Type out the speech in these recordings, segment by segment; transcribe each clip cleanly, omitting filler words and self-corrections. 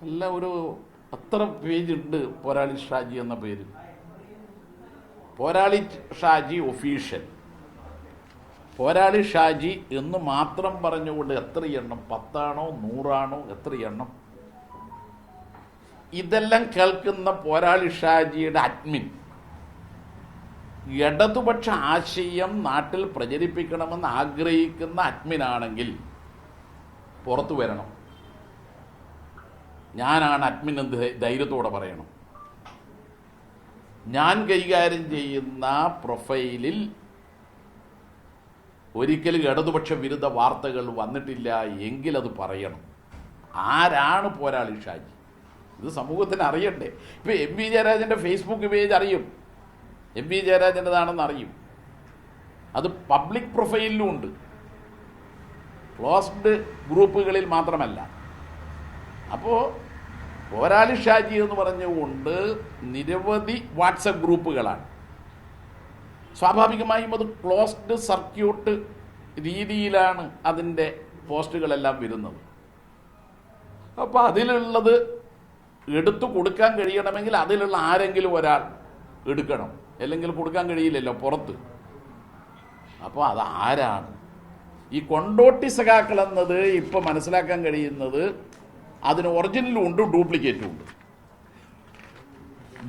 അല്ല, ഒരു അത്ര പേജുണ്ട് പോരാളി ഷാജി എന്ന പേര്. പോരാളി ഷാജി ഒഫീഷ്യൽ, പോരാളി ഷാജി എന്ന് മാത്രം പറഞ്ഞുകൊണ്ട് എത്ര എണ്ണം, 10 100 എത്ര എണ്ണം? ഇതെല്ലാം കേൾക്കുന്ന പോരാളി ഷാജിയുടെ അഡ്മിൻ ഇടതുപക്ഷ ആശയം നാട്ടിൽ പ്രചരിപ്പിക്കണമെന്ന് ആഗ്രഹിക്കുന്ന അഡ്മിനാണെങ്കിൽ പുറത്തു വരണം. ഞാനാണ് അഡ്മിൻ എന്ന് ധൈര്യത്തോടെ പറയണം. ഞാൻ കൈകാര്യം ചെയ്യുന്ന പ്രൊഫൈലിൽ ഒരിക്കലും ഇടതുപക്ഷ വിരുദ്ധ വാർത്തകൾ വന്നിട്ടില്ല എങ്കിൽ അത് പറയണം. ആരാണ് പോരാളി ഷാജി? ഇത് സമൂഹത്തിന് അറിയണ്ടേ? ഇപ്പം എം വി ജയരാജൻ്റെ ഫേസ്ബുക്ക് പേജ് അറിയും, എം വി ജയരാജൻ്റെതാണെന്ന് അറിയും. അത് പബ്ലിക് പ്രൊഫൈലിലും ഉണ്ട്, ക്ലോസ്ഡ് ഗ്രൂപ്പുകളിൽ മാത്രമല്ല. അപ്പോൾ പോരാളി ഷാജി എന്ന് പറഞ്ഞുകൊണ്ട് നിരവധി വാട്സപ്പ് ഗ്രൂപ്പുകളാണ്. സ്വാഭാവികമായും അത് ക്ലോസ്ഡ് സർക്യൂട്ട് രീതിയിലാണ് അതിൻ്റെ പോസ്റ്റുകളെല്ലാം വരുന്നത്. അപ്പോൾ അതിലുള്ളത് എടുത്തു കൊടുക്കാൻ കഴിയണമെങ്കിൽ അതിലുള്ള ആരെങ്കിലും ഒരാൾ എടുക്കണം, അല്ലെങ്കിൽ കൊടുക്കാൻ കഴിയില്ലല്ലോ പുറത്ത്. അപ്പോൾ അത് ആരാണ്? ഈ കൊണ്ടോട്ടി സഖാക്കൾ എന്നത് ഇപ്പോൾ മനസ്സിലാക്കാൻ കഴിയുന്നത് അതിന് ഒറിജിനലും ഉണ്ട്, ഡ്യൂപ്ലിക്കേറ്റും ഉണ്ട്.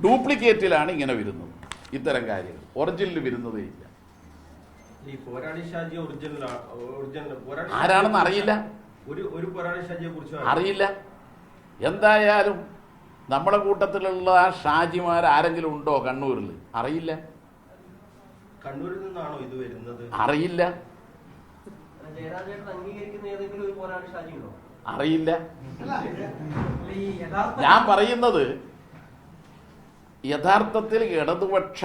ഡ്യൂപ്ലിക്കേറ്റിലാണ് ഇങ്ങനെ വരുന്നത് ഇത്തരം കാര്യങ്ങൾ, ഒറിജിനൽ വരുന്നതേ ഇല്ല. ആരാണെന്ന് അറിയില്ല, അറിയില്ല. എന്തായാലും നമ്മുടെ കൂട്ടത്തിലുള്ള ഷാജിമാർ ആരെങ്കിലും ഉണ്ടോ കണ്ണൂരിൽ? അറിയില്ല. കണ്ണൂരിൽ നിന്നാണോ ഇത് വരുന്നത്? അറിയില്ല, അറിയില്ല. ഞാൻ പറയുന്നത് യഥാർത്ഥത്തിൽ ഇടതുപക്ഷ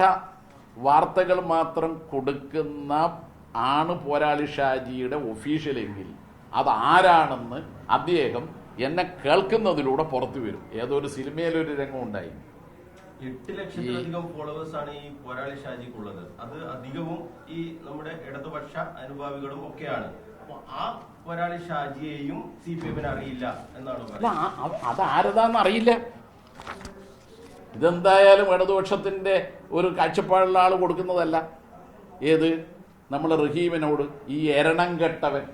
വാർത്തകൾ മാത്രം കൊടുക്കുന്ന ആണ് പോരാളി ഷാജിയുടെ ഒഫീഷ്യലെങ്കിൽ അത് ആരാണെന്ന് അദ്ദേഹം എന്നെ കേൾക്കുന്നതിലൂടെ പുറത്തു വരും. ഏതൊരു സിനിമയിലൊരു രംഗം ഉണ്ടായി. 8 ലക്ഷത്തിലധികം ഫോളോവേഴ്സ് ആണ് ഈ പോരാളി ഷാജിക്കുള്ളത്. അത് അധികവും ഈ നമ്മുടെ ഇടതുപക്ഷ അനുഭാവികളും ഒക്കെയാണ്. ആ പോരാളി ഷാജിയെയും CPM അറിയില്ല എന്നാണ് പറയുന്നത്. അത് ആരതാന്ന് അറിയില്ല. ഇതെന്തായാലും ഇടതുപക്ഷത്തിന്റെ ഒരു കാഴ്ചപ്പാടുള്ള ആൾ കൊടുക്കുന്നതല്ല. ഏത് നമ്മൾ റഹീമിനോട്, ഈ എരണം കെട്ടവൻ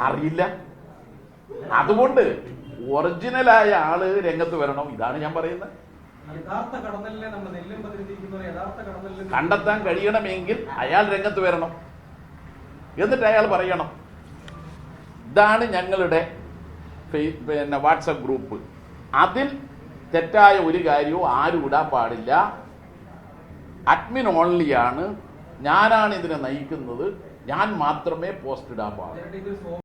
അറിയില്ല. അതുകൊണ്ട് ഒറിജിനലായ ആള് രംഗത്ത് വരണം. ഇതാണ് ഞാൻ പറയുന്നത്. കണ്ടെത്താൻ കഴിയണമെങ്കിൽ അയാൾ രംഗത്ത് വരണം, എന്നിട്ട് അയാൾ പറയണം ഇതാണ് ഞങ്ങളുടെ വാട്സപ്പ് ഗ്രൂപ്പ്, അതിൽ തെറ്റായ ഒരു കാര്യവും ആരും ഇടാൻ പാടില്ല, അഡ്മിൻ ഓൺലിയാണ്, ഞാനാണ് ഇതിനെ നയിക്കുന്നത്, ഞാൻ മാത്രമേ പോസ്റ്റ് ഇടാൻ പാടുള്ളൂ.